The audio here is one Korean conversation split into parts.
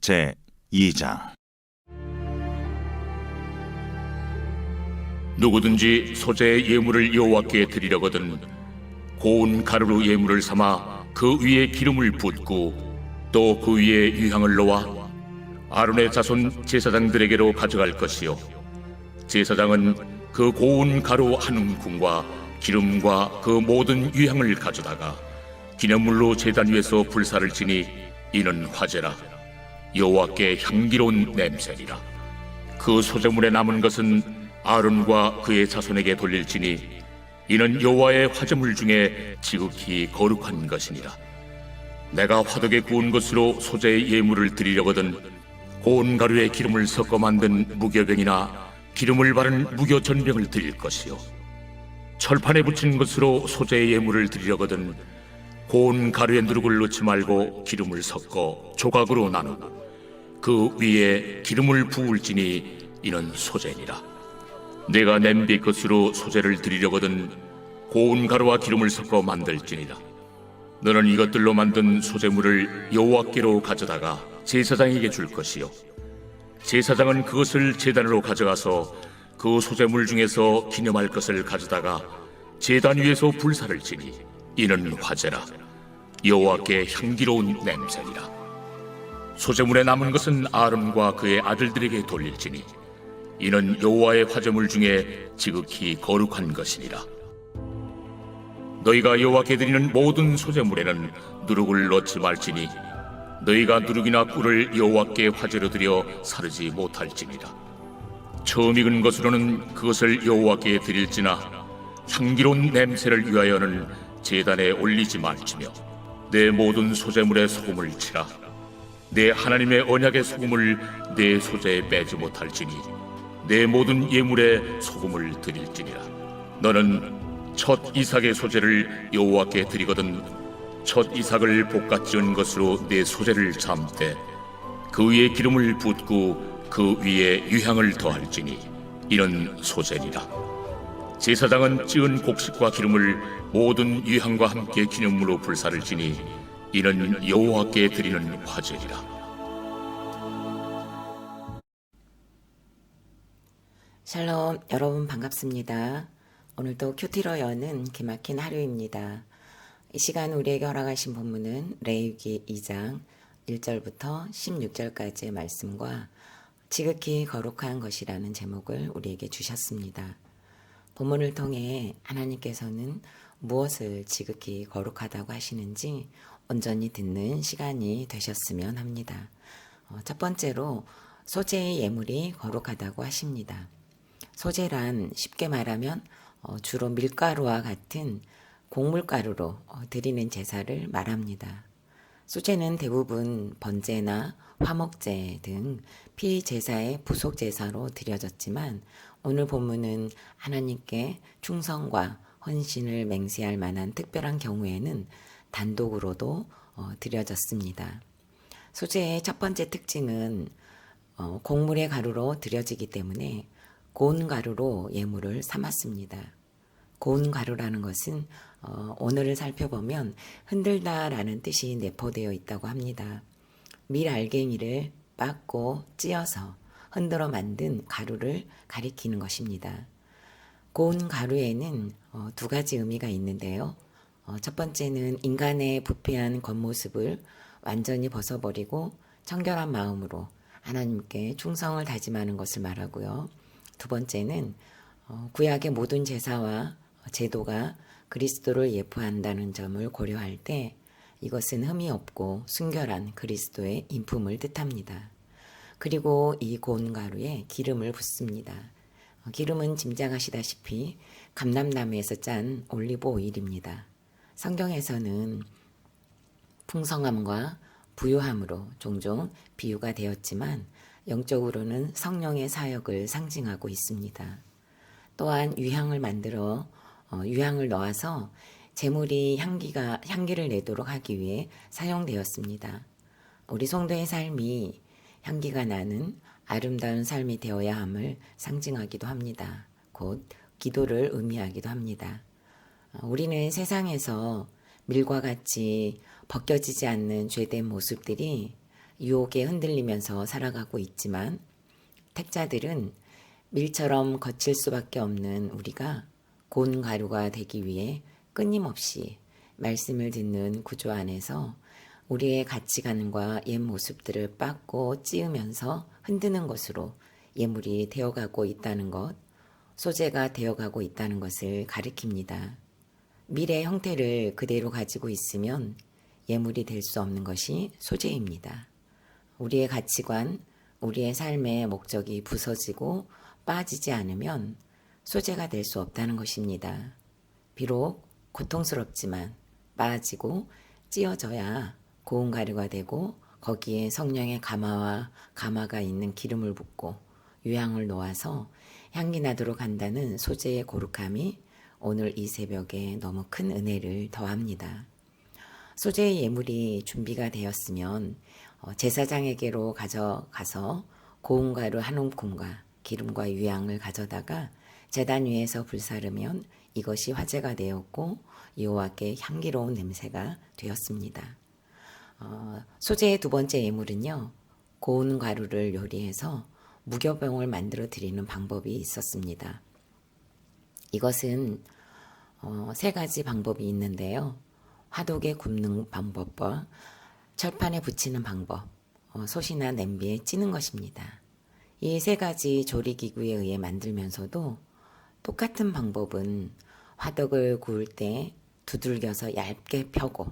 제 2장. 누구든지 소재의 예물을 여호와께 드리려거든 고운 가루로 예물을 삼아 그 위에 기름을 붓고 또 그 위에 유향을 놓아 아론의 자손 제사장들에게로 가져갈 것이요, 제사장은 그 고운 가루 한 움큼과 기름과 그 모든 유향을 가져다가 기념물로 제단 위에서 불사를 지니 이는 화제라. 여호와께 향기로운 냄새니라. 그 소재물에 남은 것은 아론과 그의 자손에게 돌릴지니 이는 여호와의 화제물 중에 지극히 거룩한 것이니라. 내가 화덕에 구운 것으로 소재의 예물을 드리려거든 고운 가루에 기름을 섞어 만든 무교병이나 기름을 바른 무교전병을 드릴 것이요, 철판에 붙인 것으로 소재의 예물을 드리려거든 고운 가루에 누룩을 넣지 말고 기름을 섞어 조각으로 나누고 그 위에 기름을 부을지니 이는 소재니라. 내가 냄비 것으로 소재를 드리려거든 고운 가루와 기름을 섞어 만들지니라. 너는 이것들로 만든 소재물을 여호와께로 가져다가 제사장에게 줄 것이요, 제사장은 그것을 제단으로 가져가서 그 소재물 중에서 기념할 것을 가져다가 제단 위에서 불사를 지니 이는 화제라. 여호와께 향기로운 냄새니라. 소재물에 남은 것은 아론과 그의 아들들에게 돌릴지니 이는 여호와의 화제물 중에 지극히 거룩한 것이니라. 너희가 여호와께 드리는 모든 소재물에는 누룩을 넣지 말지니 너희가 누룩이나 꿀을 여호와께 화제로 드려 사르지 못할지니라. 처음 익은 것으로는 그것을 여호와께 드릴지나 향기로운 냄새를 위하여는 제단에 올리지 말지며 내 모든 소재물에 소금을 치라. 내 하나님의 언약의 소금을 내 소재에 빼지 못할지니 내 모든 예물에 소금을 드릴지니라. 너는 첫 이삭의 소재를 여호와께 드리거든 첫 이삭을 볶아 지은 것으로 내 소재를 삶되 그 위에 기름을 붓고 그 위에 유향을 더할지니 이는 소재니라. 제사장은 찌은 곡식과 기름을 모든 유향과 함께 기념물로 불사를 지니 이는 여호와께 드리는 화제니라. 샬롬, 여러분 반갑습니다. 오늘도 큐티로 여는 기막힌 하루입니다. 이 시간 우리에게 허락하신 본문은 레위기 2장 1절부터 16절까지의 말씀과 지극히 거룩한 것이라는 제목을 우리에게 주셨습니다. 본문을 통해 하나님께서는 무엇을 지극히 거룩하다고 하시는지 온전히 듣는 시간이 되셨으면 합니다. 첫 번째로 소재의 예물이 거룩하다고 하십니다. 소재란 쉽게 말하면 주로 밀가루와 같은 곡물가루로 드리는 제사를 말합니다. 소재는 대부분 번제나 화목제 등 피제사의 부속제사로 드려졌지만 오늘 본문은 하나님께 충성과 헌신을 맹세할 만한 특별한 경우에는 단독으로도 드려졌습니다. 소재의 첫 번째 특징은 곡물의 가루로 드려지기 때문에 고운 가루로 예물을 삼았습니다. 고운 가루라는 것은 오늘을 살펴보면 흔들다라는 뜻이 내포되어 있다고 합니다. 밀 알갱이를 빻고 찧어서 흔들어 만든 가루를 가리키는 것입니다. 고운 가루에는 두 가지 의미가 있는데요. 첫 번째는 인간의 부패한 겉모습을 완전히 벗어버리고 청결한 마음으로 하나님께 충성을 다짐하는 것을 말하고요. 두 번째는 구약의 모든 제사와 제도가 그리스도를 예표한다는 점을 고려할 때 이것은 흠이 없고 순결한 그리스도의 인품을 뜻합니다. 그리고 이 고운 가루에 기름을 붓습니다. 기름은 짐작하시다시피 감람나무에서 짠 올리브 오일입니다. 성경에서는 풍성함과 부유함으로 종종 비유가 되었지만 영적으로는 성령의 사역을 상징하고 있습니다. 또한 유향을 만들어 유향을 넣어서 제물이 향기를 내도록 하기 위해 사용되었습니다. 우리 성도의 삶이 향기가 나는 아름다운 삶이 되어야 함을 상징하기도 합니다. 곧 기도를 의미하기도 합니다. 우리는 세상에서 밀과 같이 벗겨지지 않는 죄된 모습들이 유혹에 흔들리면서 살아가고 있지만 택자들은 밀처럼 거칠 수밖에 없는 우리가 고운 가루가 되기 위해 끊임없이 말씀을 듣는 구조 안에서 우리의 가치관과 옛 모습들을 빻고 찌우면서 흔드는 것으로 예물이 되어가고 있다는 것, 소재가 되어가고 있다는 것을 가리킵니다. 밀의 형태를 그대로 가지고 있으면 예물이 될 수 없는 것이 소재입니다. 우리의 가치관, 우리의 삶의 목적이 부서지고 빠지지 않으면 소재가 될 수 없다는 것입니다. 비록 고통스럽지만 빠지고 찌어져야 고운 가루가 되고 거기에 성령의 가마가 있는 기름을 붓고 유향을 놓아서 향기 나도록 한다는 소재의 거룩함이 오늘 이 새벽에 너무 큰 은혜를 더합니다. 소재의 예물이 준비가 되었으면 제사장에게로 가져가서 고운 가루 한 움큼과 기름과 유향을 가져다가 제단 위에서 불사르면 이것이 화제가 되었고 여호와께 향기로운 냄새가 되었습니다. 소재의 두 번째 예물은요, 고운 가루를 요리해서 무교병을 만들어 드리는 방법이 있었습니다. 이것은 세 가지 방법이 있는데요. 화독에 굽는 방법과 철판에 붙이는 방법, 솥이나 냄비에 찌는 것입니다. 이 세 가지 조리기구에 의해 만들면서도 똑같은 방법은 화덕을 구울 때 두들겨서 얇게 펴고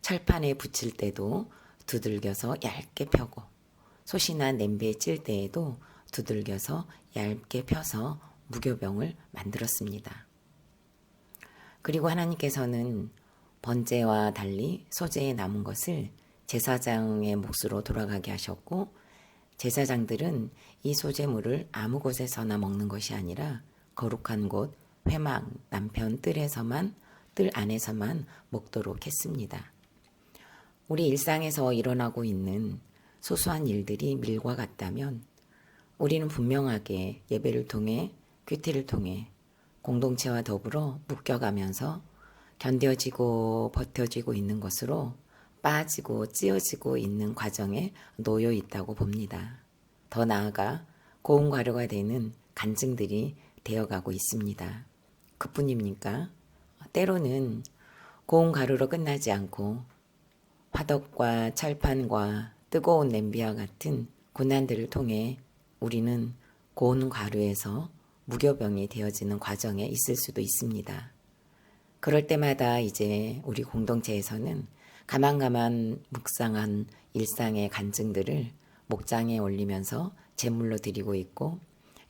철판에 붙일 때도 두들겨서 얇게 펴고 솥이나 냄비에 찔 때에도 두들겨서 얇게 펴서 무교병을 만들었습니다. 그리고 하나님께서는 번제와 달리 소재에 남은 것을 제사장의 몫으로 돌아가게 하셨고 제사장들은 이 소재물을 아무 곳에서나 먹는 것이 아니라 거룩한 곳 회막 남편 뜰 안에서만 먹도록 했습니다. 우리 일상에서 일어나고 있는 소소한 일들이 밀과 같다면 우리는 분명하게 예배를 통해 큐티를 통해 공동체와 더불어 묶여가면서 견뎌지고 버텨지고 있는 것으로 빠지고 찌어지고 있는 과정에 놓여 있다고 봅니다. 더 나아가 고운 가루가 되는 간증들이 되어가고 있습니다. 그뿐입니까? 때로는 고운 가루로 끝나지 않고 화덕과 철판과 뜨거운 냄비와 같은 고난들을 통해 우리는 고운 가루에서 무교병이 되어지는 과정에 있을 수도 있습니다. 그럴 때마다 이제 우리 공동체에서는 가만가만 묵상한 일상의 간증들을 목장에 올리면서 제물로 드리고 있고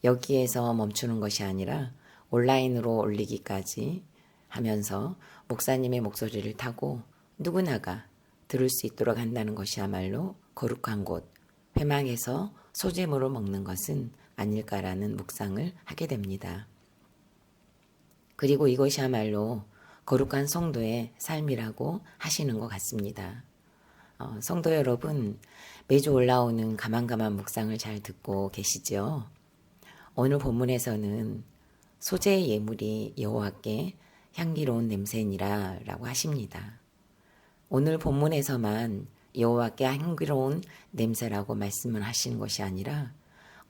여기에서 멈추는 것이 아니라 온라인으로 올리기까지 하면서 목사님의 목소리를 타고 누구나가 들을 수 있도록 한다는 것이야말로 거룩한 곳, 회막에서 소제물을 먹는 것은 아닐까라는 묵상을 하게 됩니다. 그리고 이것이야말로 거룩한 성도의 삶이라고 하시는 것 같습니다. 성도 여러분, 매주 올라오는 가만가만 묵상을 잘 듣고 계시죠? 오늘 본문에서는 소재의 예물이 여호와께 향기로운 냄새니라 라고 하십니다. 오늘 본문에서만 여호와께 향기로운 냄새라고 말씀을 하시는 것이 아니라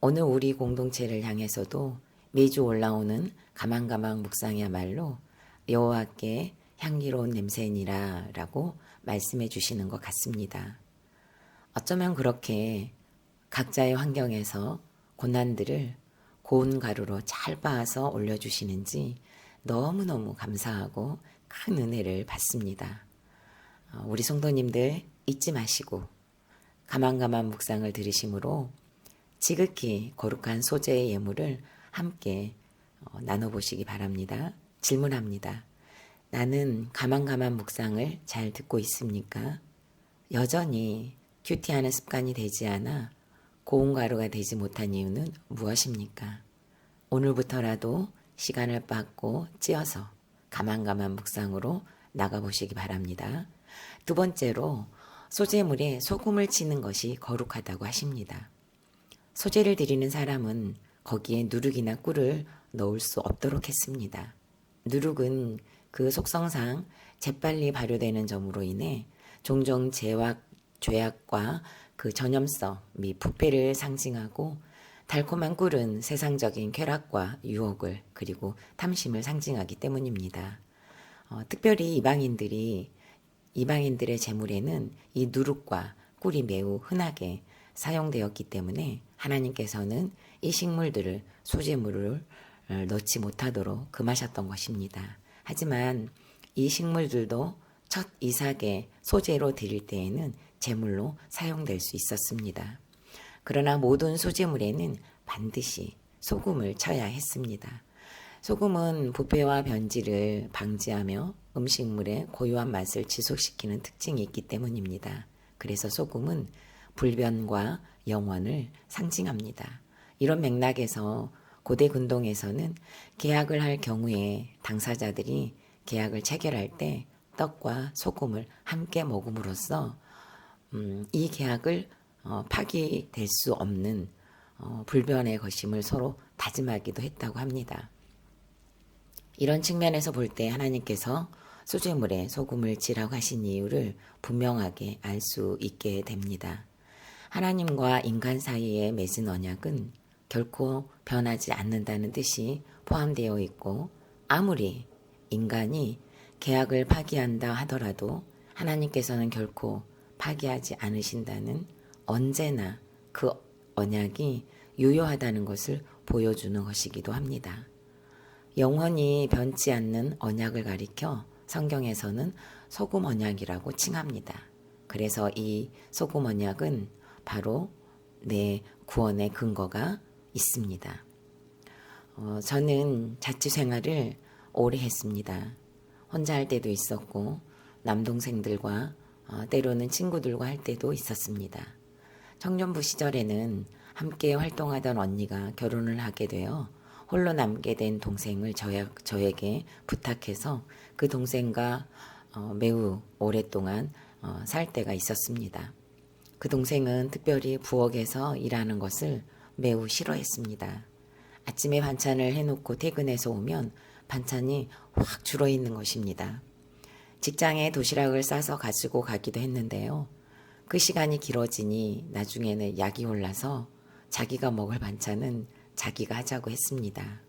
오늘 우리 공동체를 향해서도 매주 올라오는 가만가만 묵상이야말로 여호와께 향기로운 냄새니라 라고 말씀해 주시는 것 같습니다. 어쩌면 그렇게 각자의 환경에서 고난들을 고운 가루로 잘 빻아서 올려주시는지 너무너무 감사하고 큰 은혜를 받습니다. 우리 성도님들 잊지 마시고 가만가만 묵상을 들으심으로 지극히 거룩한 소재의 예물을 함께 나눠보시기 바랍니다. 질문합니다. 나는 가만가만 묵상을 잘 듣고 있습니까? 여전히 큐티하는 습관이 되지 않아 고운 가루가 되지 못한 이유는 무엇입니까? 오늘부터라도 시간을 빻고 찌어서 가만가만 묵상으로 나가보시기 바랍니다. 두 번째로 소재물에 소금을 치는 것이 거룩하다고 하십니다. 소재를 드리는 사람은 거기에 누룩이나 꿀을 넣을 수 없도록 했습니다. 누룩은 그 속성상 재빨리 발효되는 점으로 인해 종종 죄악과 그 전염성 및 부패를 상징하고 달콤한 꿀은 세상적인 쾌락과 유혹을 그리고 탐심을 상징하기 때문입니다. 특별히 이방인들의 제물에는 이 누룩과 꿀이 매우 흔하게 사용되었기 때문에 하나님께서는 이 식물들을 소제물을 넣지 못하도록 금하셨던 것입니다. 하지만 이 식물들도 첫 이삭의 소재로 드릴 때에는 제물로 사용될 수 있었습니다. 그러나 모든 소제물에는 반드시 소금을 쳐야 했습니다. 소금은 부패와 변질을 방지하며 음식물의 고유한 맛을 지속시키는 특징이 있기 때문입니다. 그래서 소금은 불변과 영원을 상징합니다. 이런 맥락에서 고대 근동에서는 계약을 할 경우에 당사자들이 계약을 체결할 때 떡과 소금을 함께 먹음으로써 이 계약을 파기될 수 없는 불변의 것임을 서로 다짐하기도 했다고 합니다. 이런 측면에서 볼 때 하나님께서 소제물에 소금을 치라고 하신 이유를 분명하게 알 수 있게 됩니다. 하나님과 인간 사이에 맺은 언약은 결코 변하지 않는다는 뜻이 포함되어 있고 아무리 인간이 계약을 파기한다 하더라도 하나님께서는 결코 파기하지 않으신다는 언제나 그 언약이 유효하다는 것을 보여주는 것이기도 합니다. 영원히 변치 않는 언약을 가리켜 성경에서는 소금 언약이라고 칭합니다. 그래서 이 소금 언약은 바로 내 구원의 근거가 있습니다. 저는 자취 생활을 오래 했습니다. 혼자 할 때도 있었고 남동생들과 때로는 친구들과 할 때도 있었습니다. 청년부 시절에는 함께 활동하던 언니가 결혼을 하게 되어 홀로 남게 된 동생을 저에게 부탁해서 그 동생과 매우 오랫동안 살 때가 있었습니다. 그 동생은 특별히 부엌에서 일하는 것을 매우 싫어했습니다. 아침에 반찬을 해놓고 퇴근해서 오면 반찬이 확 줄어있는 것입니다. 직장에 도시락을 싸서 가지고 가기도 했는데요. 그 시간이 길어지니 나중에는 약이 올라서 자기가 먹을 반찬은 자기가 하자고 했습니다.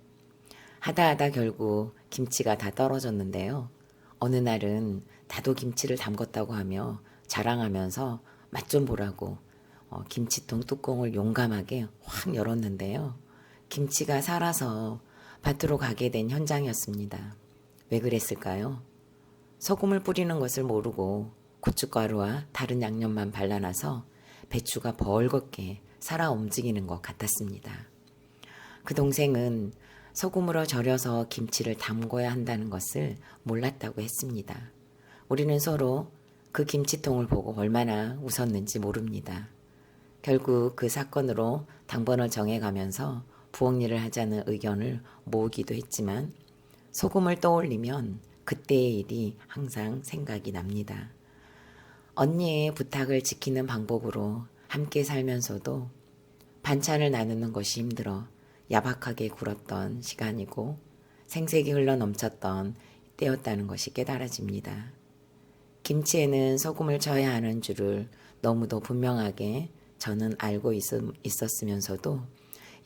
하다 결국 김치가 다 떨어졌는데요. 어느 날은 나도 김치를 담궜다고 하며 자랑하면서 맛 좀 보라고 김치통 뚜껑을 용감하게 확 열었는데요. 김치가 살아서 밭으로 가게 된 현장이었습니다. 왜 그랬을까요? 소금을 뿌리는 것을 모르고 고춧가루와 다른 양념만 발라놔서 배추가 벌겋게 살아 움직이는 것 같았습니다. 그 동생은 소금으로 절여서 김치를 담궈야 한다는 것을 몰랐다고 했습니다. 우리는 서로 그 김치통을 보고 얼마나 웃었는지 모릅니다. 결국 그 사건으로 당번을 정해가면서 부엌 일을 하자는 의견을 모으기도 했지만 소금을 떠올리면 그때의 일이 항상 생각이 납니다. 언니의 부탁을 지키는 방법으로 함께 살면서도 반찬을 나누는 것이 힘들어 야박하게 굴었던 시간이고 생색이 흘러 넘쳤던 때였다는 것이 깨달아집니다. 김치에는 소금을 쳐야 하는 줄을 너무도 분명하게 저는 알고 있었으면서도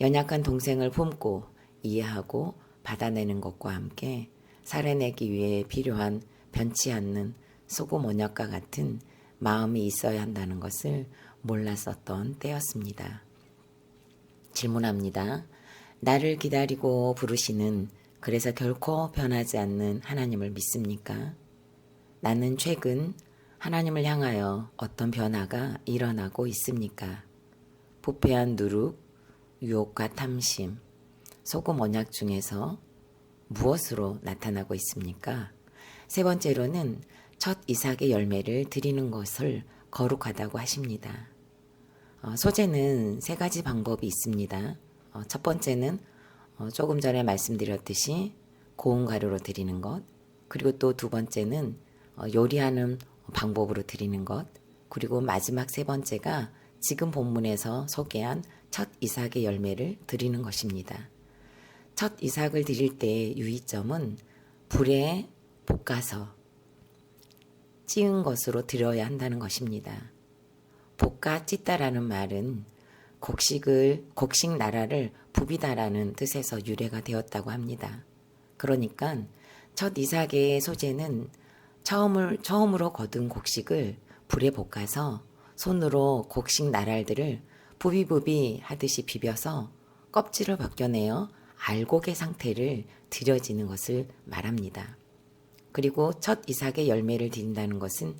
연약한 동생을 품고 이해하고 받아내는 것과 함께 살아내기 위해 필요한 변치 않는 소금 언약과 같은 마음이 있어야 한다는 것을 몰랐었던 때였습니다. 질문합니다. 나를 기다리고 부르시는 그래서 결코 변하지 않는 하나님을 믿습니까? 나는 최근 하나님을 향하여 어떤 변화가 일어나고 있습니까? 부패한 누룩, 유혹과 탐심, 소금 언약 중에서 무엇으로 나타나고 있습니까? 세 번째로는 첫 이삭의 열매를 드리는 것을 거룩하다고 하십니다. 소제는 세 가지 방법이 있습니다. 첫 번째는 조금 전에 말씀드렸듯이 고운 가루로 드리는 것, 그리고 또 두 번째는 요리하는 방법으로 드리는 것, 그리고 마지막 세 번째가 지금 본문에서 소개한 첫 이삭의 열매를 드리는 것입니다. 첫 이삭을 드릴 때의 유의점은 불에 볶아서 찌은 것으로 드려야 한다는 것입니다. 볶아 찢다라는 말은 곡식 나라를 부비다라는 뜻에서 유래가 되었다고 합니다. 그러니까 첫 이삭의 소재는 처음으로 거둔 곡식을 불에 볶아서 손으로 곡식 나랄들을 부비부비 하듯이 비벼서 껍질을 벗겨내어 알곡의 상태를 들여지는 것을 말합니다. 그리고 첫 이삭의 열매를 드린다는 것은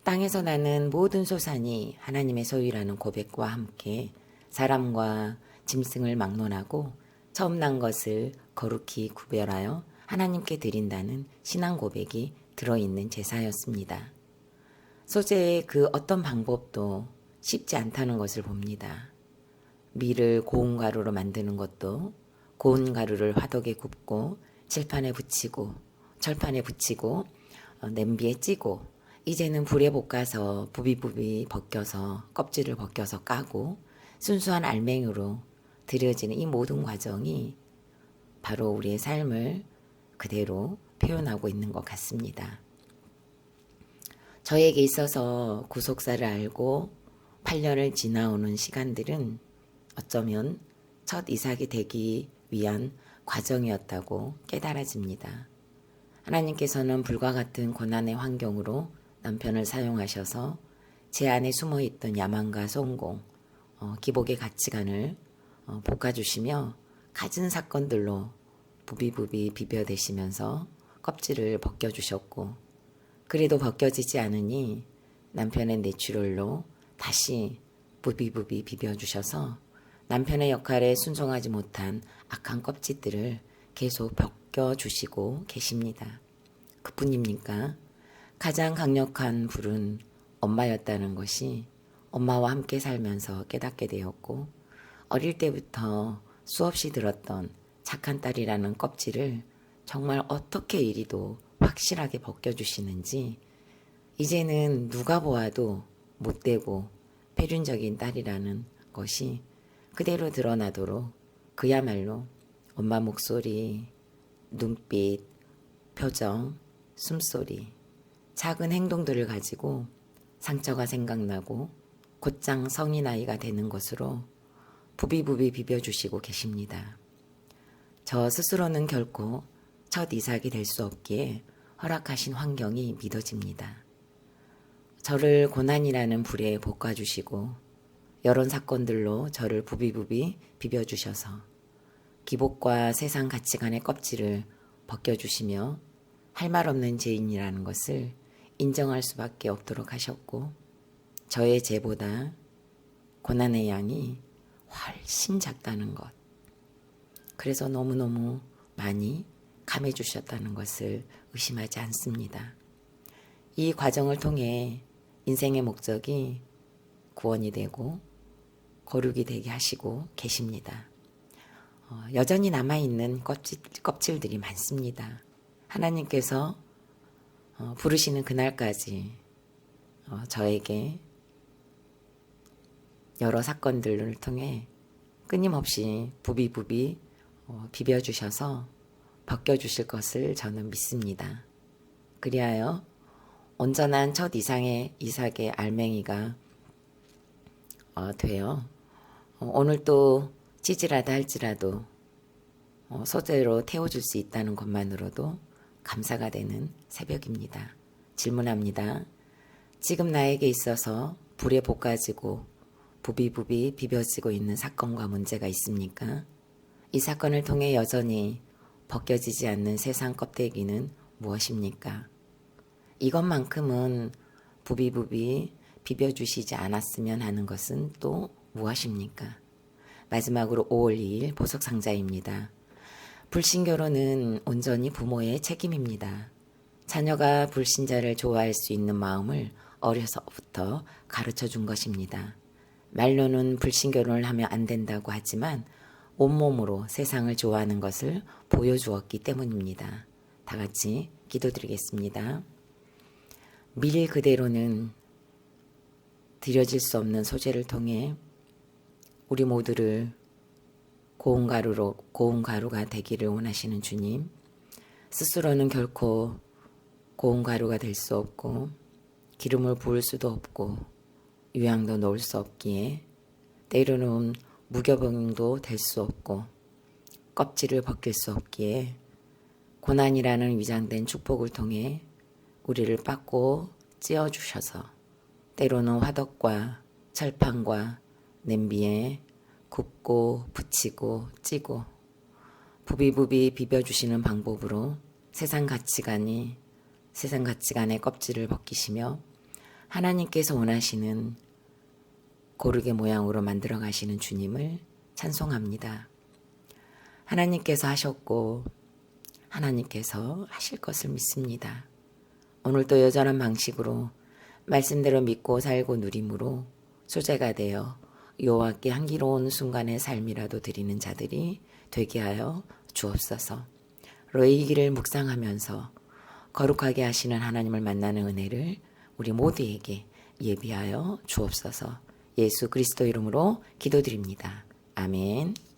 땅에서 나는 모든 소산이 하나님의 소유라는 고백과 함께 사람과 짐승을 막론하고 처음 난 것을 거룩히 구별하여 하나님께 드린다는 신앙 고백이 들어있는 제사였습니다. 소재의 그 어떤 방법도 쉽지 않다는 것을 봅니다. 밀을 고운 가루로 만드는 것도 고운 가루를 화덕에 굽고 철판에 붙이고 냄비에 찌고 이제는 불에 볶아서 부비부비 벗겨서 껍질을 벗겨서 까고 순수한 알맹이로 드려지는 이 모든 과정이 바로 우리의 삶을 그대로 표현하고 있는 것 같습니다. 저에게 있어서 구속사를 알고 8년을 지나오는 시간들은 어쩌면 첫 이삭이 되기 위한 과정이었다고 깨달아집니다. 하나님께서는 불과 같은 고난의 환경으로 남편을 사용하셔서 제 안에 숨어있던 야망과 성공, 기복의 가치관을 볶아주시며 갖은 사건들로 부비부비 비벼대시면서 껍질을 벗겨주셨고 그래도 벗겨지지 않으니 남편의 내추럴로 다시 부비부비 비벼주셔서 남편의 역할에 순종하지 못한 악한 껍질들을 계속 벗겨주시고 계십니다. 그뿐입니까? 가장 강력한 불은 엄마였다는 것이 엄마와 함께 살면서 깨닫게 되었고 어릴 때부터 수없이 들었던 착한 딸이라는 껍질을 정말 어떻게 이리도 확실하게 벗겨주시는지 이제는 누가 보아도 못되고 패륜적인 딸이라는 것이 그대로 드러나도록 그야말로 엄마 목소리, 눈빛, 표정, 숨소리, 작은 행동들을 가지고 상처가 생각나고 곧장 성인 아이가 되는 것으로 부비부비 비벼주시고 계십니다. 저 스스로는 결코 첫 이삭이 될 수 없기에 허락하신 환경이 믿어집니다. 저를 고난이라는 불에 볶아주시고 여러 사건들로 저를 부비부비 비벼주셔서 기복과 세상 가치관의 껍질을 벗겨주시며 할 말 없는 죄인이라는 것을 인정할 수밖에 없도록 하셨고 저의 죄보다 고난의 양이 훨씬 작다는 것, 그래서 너무너무 많이 감해주셨다는 것을 의심하지 않습니다. 이 과정을 통해 인생의 목적이 구원이 되고 거룩이 되게 하시고 계십니다. 여전히 남아있는 껍질들이 많습니다. 하나님께서 부르시는 그날까지 저에게 여러 사건들을 통해 끊임없이 부비부비 비벼주셔서 벗겨주실 것을 저는 믿습니다. 그리하여 온전한 첫 이삭의 알맹이가 되어 오늘 또 찌질하다 할지라도 소재로 태워줄 수 있다는 것만으로도 감사가 되는 새벽입니다. 질문합니다. 지금 나에게 있어서 불에 볶아지고 부비부비 비벼지고 있는 사건과 문제가 있습니까? 이 사건을 통해 여전히 벗겨지지 않는 세상 껍데기는 무엇입니까? 이것만큼은 부비부비 비벼주시지 않았으면 하는 것은 또 무엇입니까? 마지막으로 5월 2일 보석상자입니다. 불신결혼은 온전히 부모의 책임입니다. 자녀가 불신자를 좋아할 수 있는 마음을 어려서부터 가르쳐 준 것입니다. 말로는 불신결혼을 하면 안 된다고 하지만 온몸으로 세상을 좋아하는 것을 보여주었기 때문입니다. 다 같이 기도드리겠습니다. 밀 그대로는 들여질 수 없는 소재를 통해 우리 모두를 고운 가루가 되기를 원하시는 주님, 스스로는 결코 고운 가루가 될 수 없고 기름을 부을 수도 없고 유향도 놓을 수 없기에 때로는 무교병도 될 수 없고 껍질을 벗길 수 없기에 고난이라는 위장된 축복을 통해 우리를 빻고 찧어주셔서 때로는 화덕과 철판과 냄비에 굽고 붙이고 찌고 부비부비 비벼주시는 방법으로 세상 가치관의 껍질을 벗기시며 하나님께서 원하시는 고르게 모양으로 만들어 가시는 주님을 찬송합니다. 하나님께서 하셨고 하나님께서 하실 것을 믿습니다. 오늘도 여전한 방식으로 말씀대로 믿고 살고 누림으로 소재가 되어 여호와께 향기로운 순간의 삶이라도 드리는 자들이 되게 하여 주옵소서. 너의 길을 묵상하면서 거룩하게 하시는 하나님을 만나는 은혜를 우리 모두에게 예비하여 주옵소서. 예수 그리스도 이름으로 기도드립니다. 아멘.